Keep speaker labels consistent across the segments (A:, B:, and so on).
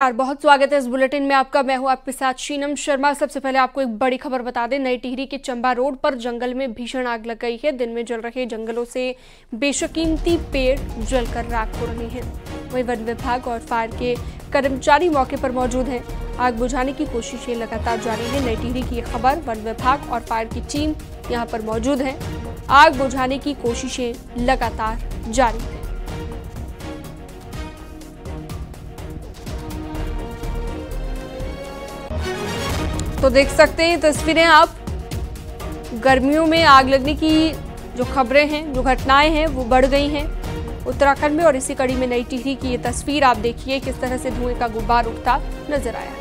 A: बहुत स्वागत है इस बुलेटिन में आपका। मैं हूं आपके साथ शीनम शर्मा। सबसे पहले आपको एक बड़ी खबर बता दें, नई टिहरी के चंबा रोड पर जंगल में भीषण आग लग गई है। दिन में जल रहे जंगलों से बेशकीमती पेड़ जलकर राख हो रहे हैं। वहीं वन विभाग और फायर के कर्मचारी मौके पर मौजूद हैं। आग बुझाने की कोशिशें लगातार जारी है। नई टिहरी की खबर, वन विभाग और फायर की टीम यहाँ पर मौजूद है। आग बुझाने की कोशिशें लगातार जारी है। तो देख सकते हैं तस्वीरें आप, गर्मियों में आग लगने की जो खबरें हैं, जो घटनाएं हैं वो बढ़ गई हैं उत्तराखंड में। और इसी कड़ी में नई टिहरी की ये तस्वीर आप देखिए, किस तरह से धुएं का गुब्बार उठता नजर आया।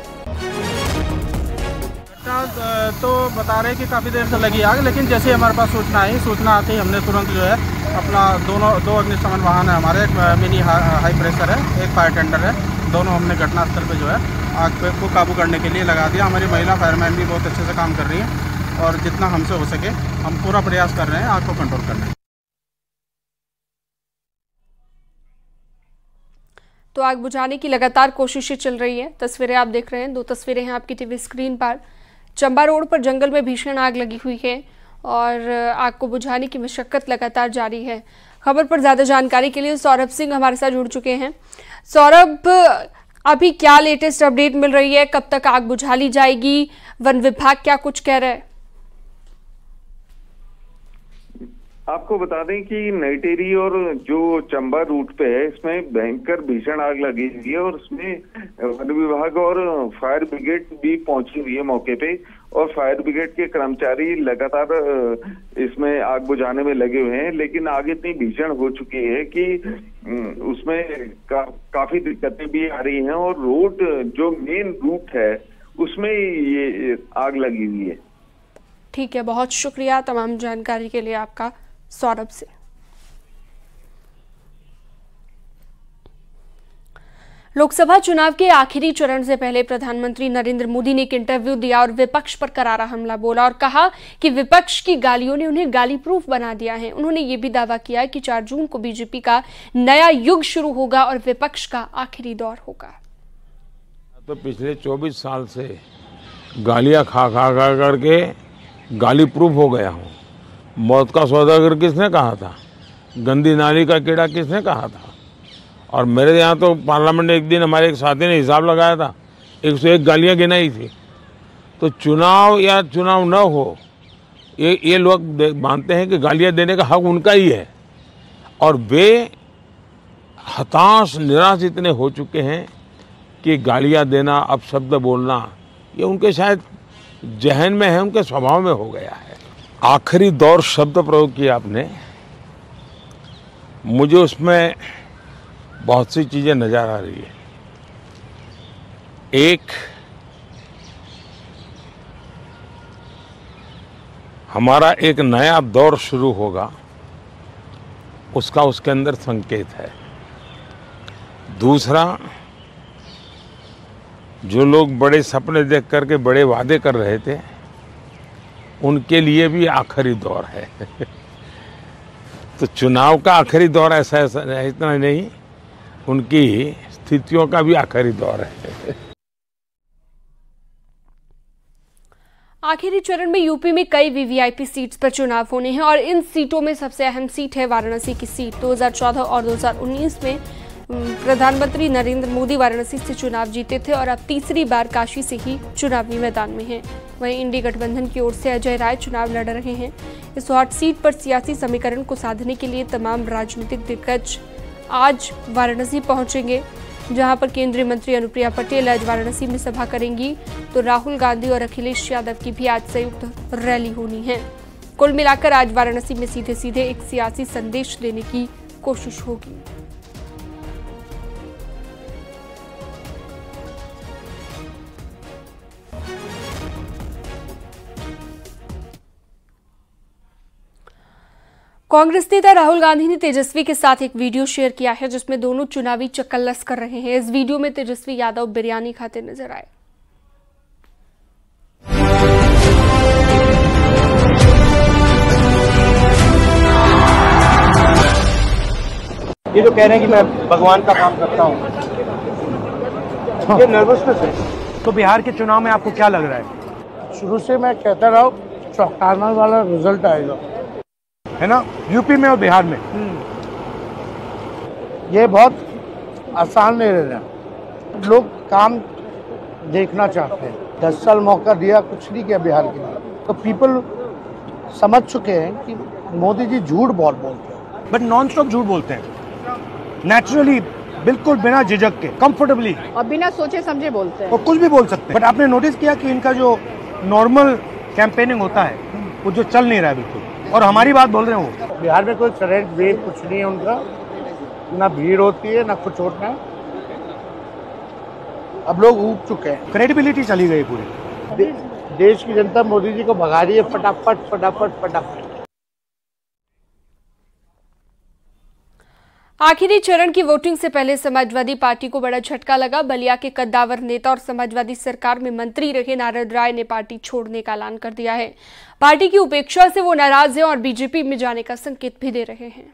B: तो बता रहे कि काफ़ी देर से लगी आग, लेकिन जैसे हमारे पास सूचना आती है हमने तुरंत जो है अपना दो अग्निशमन वाहन है हमारे, एक मिनी हाई प्रेशर है, एक फायर टेंडर है, दोनों हमने घटनास्थल पे जो है आग पे को काबू करने के लिए लगा दिया। हमारी महिला फायरमैन भी बहुत अच्छे से काम कर रही है और जितना हमसे हो सके हम पूरा प्रयास कर रहे हैं आग को कंट्रोल करने का।
A: तो आग बुझाने की लगातार कोशिशें चल रही है। तस्वीरें आप देख रहे हैं, दो तस्वीरें हैं आपकी टीवी स्क्रीन पर। चंबा रोड पर जंगल में भीषण आग लगी हुई है और आग को बुझाने की मशक्कत लगातार जारी है। खबर पर ज्यादा जानकारी के लिए सौरभ सिंह हमारे साथ जुड़ चुके हैं। सौरभ, अभी क्या लेटेस्ट अपडेट मिल रही है? कब तक आग बुझा ली जाएगी? वन विभाग क्या कुछ कह रहा है?
C: आपको बता दें कि नई टिहरी और जो चंबा रूट पे है इसमें भयंकर भीषण आग लगी हुई है और उसमें वन विभाग और फायर ब्रिगेड भी पहुंची हुई है मौके पे। और फायर ब्रिगेड के कर्मचारी लगातार इसमें आग बुझाने में लगे हुए हैं, लेकिन आग इतनी भीषण हो चुकी है कि उसमें काफी दिक्कतें भी आ रही हैं और रोड जो मेन रूट है उसमें ये आग लगी हुई है।
A: ठीक है, बहुत शुक्रिया तमाम जानकारी के लिए आपका सौरभ से। लोकसभा चुनाव के आखिरी चरण से पहले प्रधानमंत्री नरेंद्र मोदी ने एक इंटरव्यू दिया और विपक्ष पर करारा हमला बोला और कहा कि विपक्ष की गालियों ने उन्हें गाली प्रूफ बना दिया है। उन्होंने ये भी दावा किया कि 4 जून को बीजेपी का नया युग शुरू होगा और विपक्ष का आखिरी दौर होगा।
D: तो पिछले 24 साल से गालियां खा करके गाली प्रूफ हो गया हूँ। मौत का सौदागर किसने कहा था? गंदी नाली का कीड़ा किसने कहा था? और मेरे यहाँ तो पार्लियामेंट में एक दिन हमारे एक साथी ने हिसाब लगाया था, 101 गालियाँ गिनाई थी। तो चुनाव या चुनाव न हो, ये लोग मानते हैं कि गालियाँ देने का हक उनका ही है और वे हताश निराश इतने हो चुके हैं कि गालियाँ देना, अपशब्द बोलना ये उनके शायद जहन में है, उनके स्वभाव में हो गया है। आखिरी दौर शब्द प्रयोग किया आपने, मुझे उसमें बहुत सी चीजें नजर आ रही है। एक, हमारा एक नया दौर शुरू होगा, उसका उसके अंदर संकेत है। दूसरा, जो लोग बड़े सपने देख करके बड़े वादे कर रहे थे उनके लिए भी आखिरी दौर है। तो चुनाव का आखिरी दौर ऐसा इतना नहीं, उनकी स्थितियों का भी आखिरी दौर है।
A: आखिरी चरण में यूपी में कई वीवीआईपी सीट्स पर चुनाव होने हैं और इन सीटों में सबसे अहम सीट है वाराणसी की सीट। 2014 और 2019 में प्रधानमंत्री नरेंद्र मोदी वाराणसी से चुनाव जीते थे और अब तीसरी बार काशी से ही चुनावी मैदान में हैं। वहीं इंडी गठबंधन की ओर से अजय राय चुनाव लड़ रहे हैं। इस हॉट सीट पर सियासी समीकरण को साधने के लिए तमाम राजनीतिक दिग्गज आज वाराणसी पहुंचेंगे, जहां पर केंद्रीय मंत्री अनुप्रिया पटेल आज वाराणसी में सभा करेंगी। तो राहुल गांधी और अखिलेश यादव की भी आज संयुक्त रैली होनी है। कुल मिलाकर आज वाराणसी में सीधे सीधे एक सियासी संदेश देने की कोशिश होगी। कांग्रेस नेता राहुल गांधी ने तेजस्वी के साथ एक वीडियो शेयर किया है जिसमें दोनों चुनावी चक्कल्लस कर रहे हैं। इस वीडियो में तेजस्वी यादव बिरयानी खाते नजर आए।
E: ये जो कह रहे हैं कि मैं भगवान का काम करता हूँ, ये नर्वसनेस है। तो बिहार के चुनाव में आपको क्या लग रहा है?
F: शुरू से मैं कहता रहा हूँ चौंकाने वाला रिजल्ट आएगा,
E: है ना, यूपी में और बिहार में।
F: ये बहुत आसान नहीं रहना। लोग काम देखना चाहते हैं। 10 साल मौका दिया, कुछ नहीं किया बिहार के लिए, तो पीपल समझ चुके हैं कि मोदी जी झूठ बहुत बोलते हैं।
E: बट नॉन स्टॉप झूठ बोलते हैं, नेचुरली, बिल्कुल बिना झिझक के, कंफर्टेबली,
G: और बिना सोचे समझे बोलते हैं,
E: और कुछ भी बोल सकते हैं। बट आपने नोटिस किया कि इनका जो नॉर्मल कैंपेनिंग होता है वो जो चल नहीं रहा है बिल्कुल, और हमारी बात बोल रहे हैं वो।
F: बिहार में कोई करंट वेव कुछ नहीं है उनका, ना भीड़ होती है ना कुछ होता है। अब लोग ऊब चुके हैं,
E: क्रेडिबिलिटी चली गई पूरी।
F: देश की जनता मोदी जी को भगा रही है फटाफट फटाफट फटाफट।
A: आखिरी चरण की वोटिंग से पहले समाजवादी पार्टी को बड़ा झटका लगा। बलिया के कद्दावर नेता और समाजवादी सरकार में मंत्री रहे नारद राय ने पार्टी छोड़ने का ऐलान कर दिया है। पार्टी की उपेक्षा से वो नाराज हैं और बीजेपी में जाने का संकेत भी दे रहे हैं।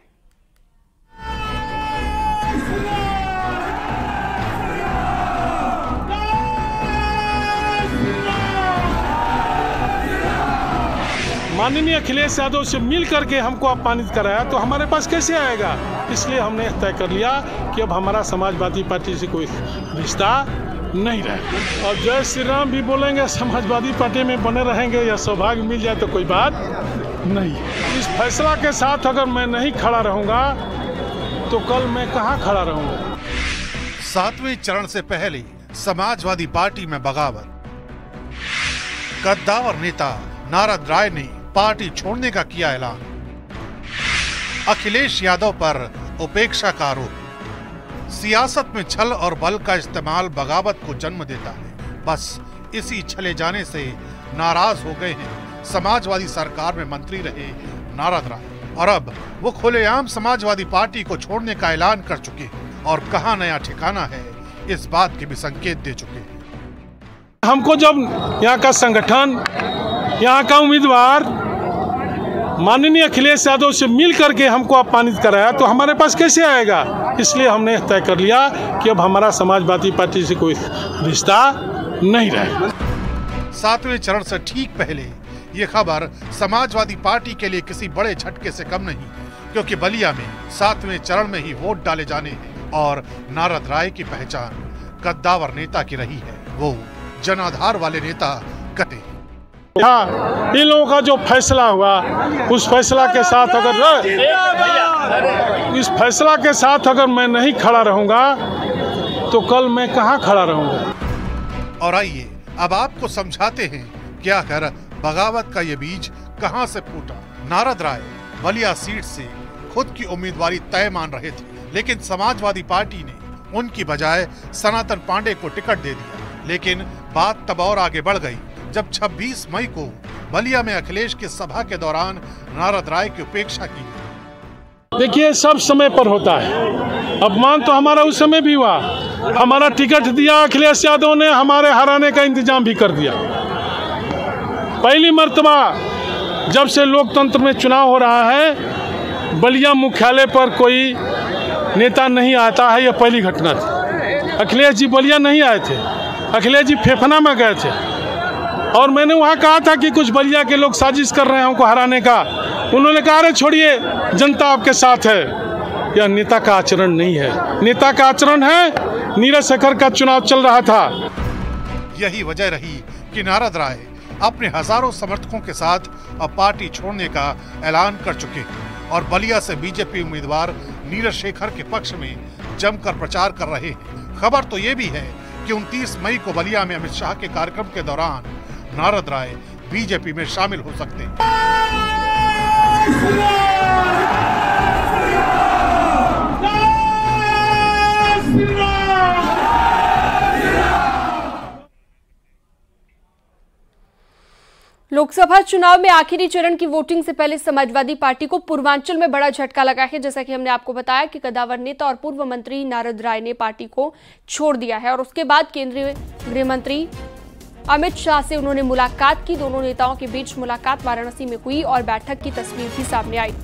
H: माननीय अखिलेश यादव से मिल करके हमको अपमानित कराया तो हमारे पास कैसे आएगा, इसलिए हमने तय कर लिया कि अब हमारा समाजवादी पार्टी से कोई रिश्ता नहीं रहेगा। और जय श्री राम भी बोलेंगे, समाजवादी पार्टी में बने रहेंगे, या सौभाग्य मिल जाए तो कोई बात नहीं। इस फैसला के साथ अगर मैं नहीं खड़ा रहूँगा तो कल मैं कहाँ खड़ा रहूँगा।
I: 7वें चरण से पहले समाजवादी पार्टी में बगावत। कद्दावर नेता नारद राय ने पार्टी छोड़ने का किया ऐलान। अखिलेश यादव पर उपेक्षा का आरोप। सियासत में छल और बल का इस्तेमाल बगावत को जन्म देता है। बस इसी छले जाने से नाराज हो गए हैं समाजवादी सरकार में मंत्री रहे नारद राय, और अब वो खुलेआम समाजवादी पार्टी को छोड़ने का ऐलान कर चुके हैं और कहां नया ठिकाना है इस बात के भी संकेत दे चुके हैं।
H: हमको जब यहाँ का संगठन, यहाँ का उम्मीदवार माननीय अखिलेश यादव से मिल करके हमको अपमानित कराया तो हमारे पास कैसे आएगा, इसलिए हमने तय कर लिया कि अब हमारा समाजवादी पार्टी से कोई रिश्ता नहीं रहेगा।
I: 7वें चरण से ठीक पहले ये खबर समाजवादी पार्टी के लिए किसी बड़े झटके से कम नहीं, क्योंकि बलिया में 7वें चरण में ही वोट डाले जाने हैं और नारद राय की पहचान कद्दावर नेता की रही है। वो जनाधार वाले नेता कहते हैं।
H: हाँ, इन लोगों का जो फैसला हुआ उस फैसला के साथ अगर मैं नहीं खड़ा रहूंगा तो कल मैं कहाँ खड़ा रहूंगा।
I: और आइए अब आपको समझाते हैं कि आखिर बगावत का ये बीज कहां से फूटा। नारद राय बलिया सीट से खुद की उम्मीदवारी तय मान रहे थे, लेकिन समाजवादी पार्टी ने उनकी बजाय सनातन पांडे को टिकट दे दिया। लेकिन बात तब और आगे बढ़ गई जब 26 मई को बलिया में अखिलेश की सभा के दौरान नारद राय की उपेक्षा की।
H: देखिए, सब समय पर होता है। अपमान तो हमारा उस समय भी हुआ। हमारा टिकट दिया अखिलेश यादव ने, हमारे हराने का इंतजाम भी कर दिया। पहली मर्तबा जब से लोकतंत्र में चुनाव हो रहा है, बलिया मुख्यालय पर कोई नेता नहीं आता है, यह पहली घटना थी। अखिलेश जी बलिया नहीं आए थे, अखिलेश जी फेफना में गए थे और मैंने वहाँ कहा था कि कुछ बलिया के लोग साजिश कर रहे हैं हमको हराने का। उन्होंने कहा, अरे छोड़िए, जनता आपके साथ है। यह नेता का आचरण नहीं है। नेता का आचरण है, नीरज शेखर का चुनाव चल रहा था।
I: यही वजह रही कि नारद राय अपने हजारों समर्थकों के साथ अब पार्टी छोड़ने का ऐलान कर चुके हैं और बलिया से बीजेपी उम्मीदवार नीरज शेखर के पक्ष में जमकर प्रचार कर रहे हैं। खबर तो ये भी है कि 29 मई को बलिया में अमित शाह के कार्यक्रम के दौरान नारद राय बीजेपी में शामिल हो सकते हैं।
A: लोकसभा चुनाव में आखिरी चरण की वोटिंग से पहले समाजवादी पार्टी को पूर्वांचल में बड़ा झटका लगा है। जैसा कि हमने आपको बताया कि कद्दावर नेता और पूर्व मंत्री नारद राय ने पार्टी को छोड़ दिया है और उसके बाद केंद्रीय गृह मंत्री अमित शाह से उन्होंने मुलाकात की। दोनों नेताओं के बीच मुलाकात वाराणसी में हुई और बैठक की तस्वीर भी सामने आई।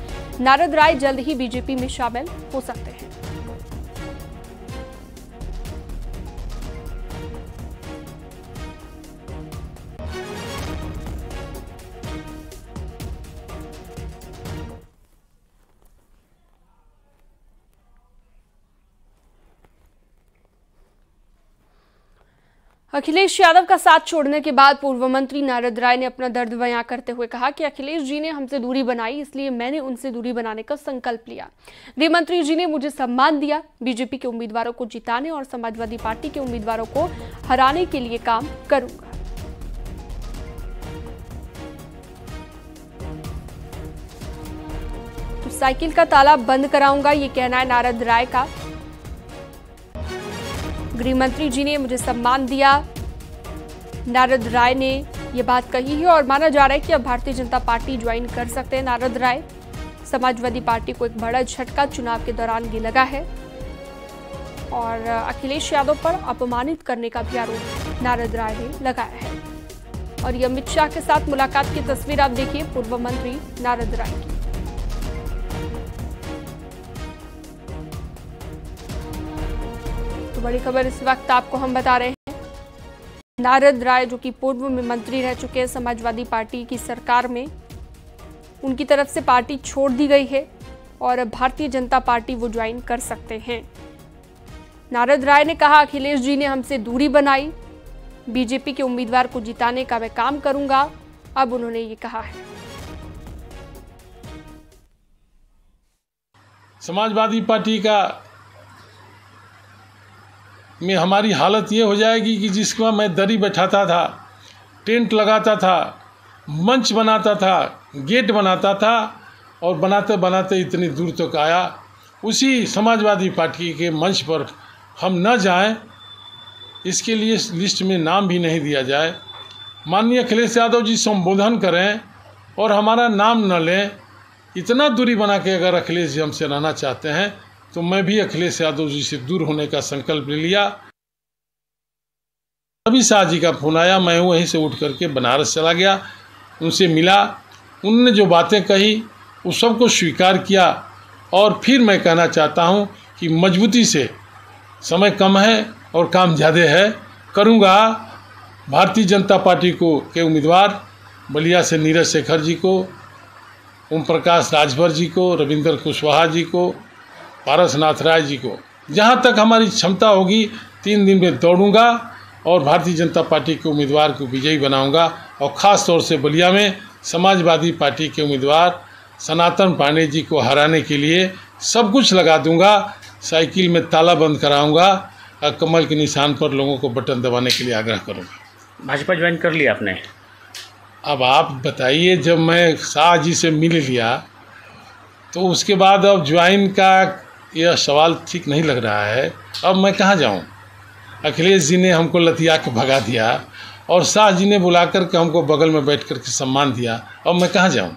A: नारद राय जल्द ही बीजेपी में शामिल हो सकते हैं। अखिलेश यादव का साथ छोड़ने के बाद पूर्व मंत्री नारद राय ने अपना दर्द बयां करते हुए कहा कि अखिलेश जी ने हमसे दूरी बनाई, इसलिए मैंने उनसे दूरी बनाने का संकल्प लिया। गृह मंत्री जी ने मुझे सम्मान दिया। बीजेपी के उम्मीदवारों को जिताने और समाजवादी पार्टी के उम्मीदवारों को हराने के लिए काम करूंगा। तो साइकिल का ताला बंद कराऊंगा, ये कहना है नारद राय का। गृह मंत्री जी ने मुझे सम्मान दिया, नारद राय ने यह बात कही है और माना जा रहा है कि अब भारतीय जनता पार्टी ज्वाइन कर सकते हैं नारद राय। समाजवादी पार्टी को एक बड़ा झटका चुनाव के दौरान ये लगा है और अखिलेश यादव पर अपमानित करने का भी आरोप नारद राय ने लगाया है। और ये अमित शाह के साथ मुलाकात की तस्वीर आप देखिए, पूर्व मंत्री नारद राय की। बड़ी खबर इस वक्त आपको हम बता रहे हैं, नारद राय जो कि पूर्व में मंत्री रह चुके हैं समाजवादी पार्टी की सरकार में, उनकी तरफ से पार्टी छोड़ दी गई है और भारतीय जनता पार्टी वो ज्वाइन कर सकते हैं। नारद राय ने कहा अखिलेश जी ने हमसे दूरी बनाई, बीजेपी के उम्मीदवार को जिताने का मैं काम करूंगा। अब उन्होंने ये कहा है।
H: समाजवादी पार्टी का में हमारी हालत ये हो जाएगी कि जिसका मैं दरी बैठाता था, टेंट लगाता था, मंच बनाता था, गेट बनाता था और बनाते बनाते इतनी दूर तक आया, उसी समाजवादी पार्टी के मंच पर हम न जाएं, इसके लिए लिस्ट में नाम भी नहीं दिया जाए। माननीय अखिलेश यादव जी संबोधन करें और हमारा नाम न लें। इतना दूरी बना के अगर अखिलेश जी हमसे रहना चाहते हैं तो मैं भी अखिलेश यादव जी से दूर होने का संकल्प ले लिया। तभी शाह जी का फोन आया, मैं वहीं से उठ करके बनारस चला गया, उनसे मिला। उन्होंने जो बातें कही उस सबको स्वीकार किया और फिर मैं कहना चाहता हूं कि मजबूती से, समय कम है और काम ज़्यादा है, करूंगा। भारतीय जनता पार्टी को के उम्मीदवार बलिया से नीरज शेखर जी को, ओम प्रकाश राजभर जी को, रविंद्र कुशवाहा जी को, पारसनाथ राय जी को, जहां तक हमारी क्षमता होगी 3 दिन में दौड़ूंगा और भारतीय जनता पार्टी के उम्मीदवार को विजयी बनाऊंगा। और ख़ास तौर से बलिया में समाजवादी पार्टी के उम्मीदवार सनातन पांडे जी को हराने के लिए सब कुछ लगा दूंगा। साइकिल में ताला बंद कराऊंगा और कमल के निशान पर लोगों को बटन दबाने के लिए आग्रह करूंगा।
J: भाजपा ज्वाइन कर लिया आपने?
H: अब आप बताइए, जब मैं शाह जी से मिल लिया तो उसके बाद अब ज्वाइन का यह सवाल ठीक नहीं लग रहा है। अब मैं कहाँ जाऊँ? अखिलेश जी ने हमको लतिया के भगा दिया और शाह जी ने बुला कर के हमको बगल में बैठ कर के सम्मान दिया। अब मैं कहाँ जाऊँ?